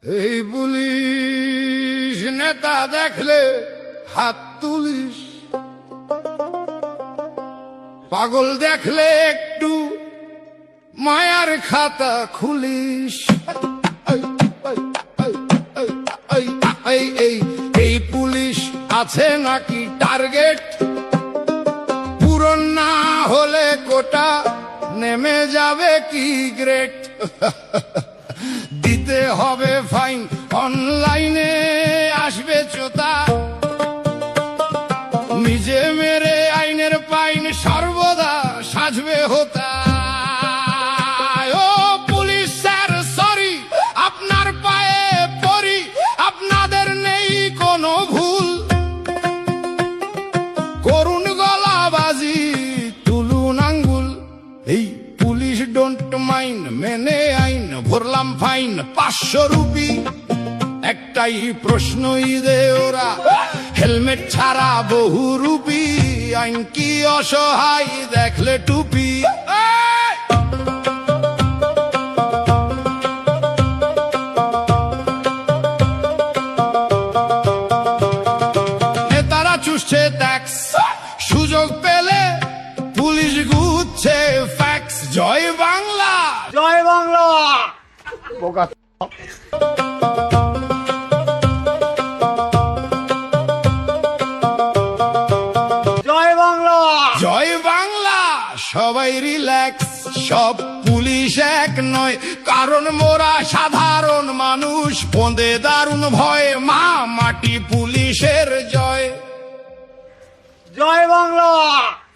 এই পুলিশ নেতা দেখলে হাত তুলিস, পাগল দেখলে একটু মায়ার খাতা খুলিস। এই পুলিশ আছে নাকি টার্গেট, পূরণ না হলে কোটা নেমে যাবে কি গ্রেট। দিতে হবে ফাইন, অনলাইনে আসবে চোতা, নিজে মেরে আইনের পাইন সর্বদা সাজবে হোতা। ও পুলিশ স্যার সরি, আপনার পায়ে পড়ি, আপনাদের নেই কোনো ভুল। করুন গলাবাজি, তুলুন আঙ্গুল। এই পুলিশ ডোন্ট মাইন্ড, মেনে আইন ভরলাম ফাইন 500 রুপি। একটাই প্রশ্ন ঈদে ওরা হেলমেট ছাড়া বহু রূপী। আইন কি অসহায় দেখলে টুপি। নেতারা চুষছে ট্যাক্স, সুযোগ পেলে পুলিশ গুচ্ছে ফ্যাক্স। জয় বাংলা, জয় বাংলা। বোকা। জয় বাংলা, জয় বাংলা। সবাই রিল্যাক্স, সব পুলিশ এক নয়, কারণ মোরা সাধারণ মানুষ। বন্দে দারুণ ভয়, মা মাটি পুলিশের জয়। জয় বাংলা।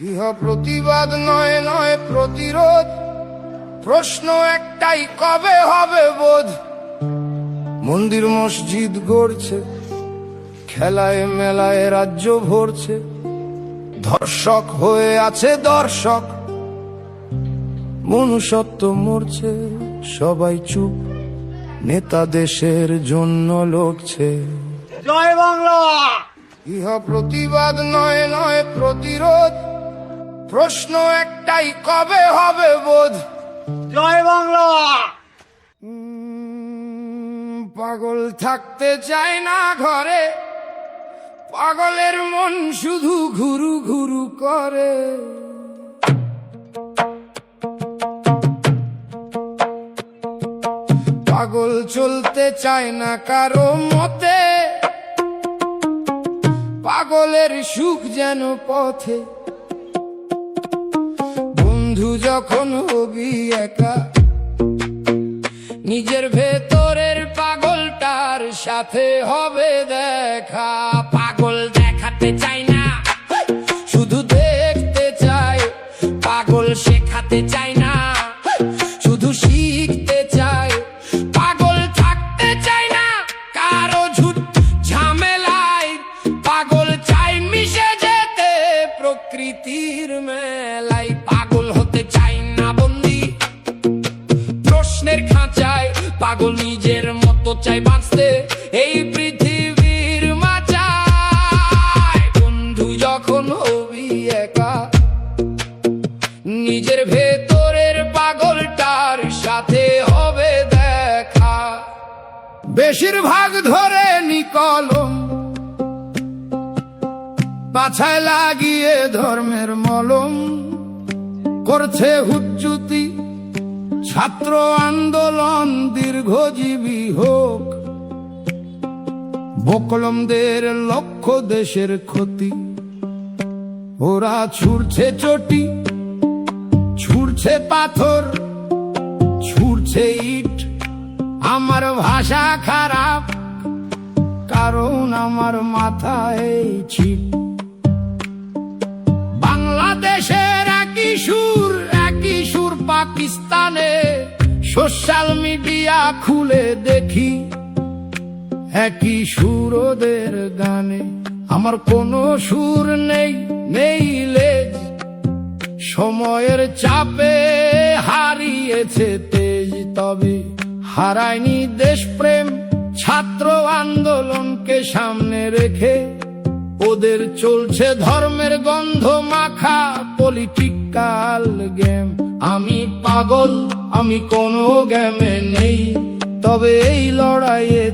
ইহা প্রতিবাদ নয়, নয় প্রতিরোধ। প্রশ্ন একটাই, কবে হবে বোধ। মন্দির মসজিদ গড়ছে, খেলায় মেলায় রাজ্য ভরছে। ধর্ষক হয়ে আছে দর্শক, মনুষ্যত্ব মরছে। সবাই চুপ, নেতা দেশের জন্য লড়ছে। জয় বাংলা। ইহা প্রতিবাদ নয়, নয় প্রতিরোধ। প্রশ্ন একটাই, কবে হবে বোধ। জয় বাংলা। পাগল থাকতে চায় না ঘরে, পাগলের মন শুধু ঘুরু ঘুরু করে। পাগল চলতে চায় না কারো মতে, পাগলের সুখ যেন পথে। বন্ধু যখন হবি একা, নিজের ভেতরের পাগলটার সাথে হবে দেখা। পাগল দেখাতে চাই না, শুধু দেখতে চাই। পাগল শেখাতে চাই না, শুধু শিখতে চাই। পাগল থাকতে চাই না কারো ঝুট ঝামেলায়, পাগল চাই মিশে যেতে প্রকৃতির মেলায়। পাগল হতে চাই না বন্দি প্রশ্নের খাঁচায়, পাগল নিজের মতো চাই বাঁচতে এই পৃথিবীর মাঝায়। বন্ধু যখন হবি একা, নিজের ভেতরের পাগলটার সাথে হবে দেখা। বেশিরভাগ ধরে নিকলম, পাছায় লাগিয়ে ধর্মের মলম। করছে হুজ্জুতি, ছাত্র আন্দোলন দীর্ঘজীবী হোক। বকলমদের লক্ষ্য দেশের ক্ষতি। ওরা ছুড়ছে চটি, ছুড়ছে পাথর, ছুড়ছে ইট। আমার ভাষা খারাপ, কারণ আমার মাথায় ছিট। বাংলাদেশের একই সুর পাকিস্তানে। সোশ্যাল মিডিয়া খুলে দেখি একই সুর ওদের গানে। আমার কোনো সুর নেই, নেই লেজ। সময়ের চাপে হারিয়েছে তেজ, তবে হারায়নি দেশপ্রেম। ছাত্র আন্দোলনকে সামনে রেখে ওদের চলছে ধর্মের গন্ধ মাখা পলিটিক্যাল গেম। আমি পাগল, আমি কোনো গেমে নেই। তবে এই লড়াইয়ে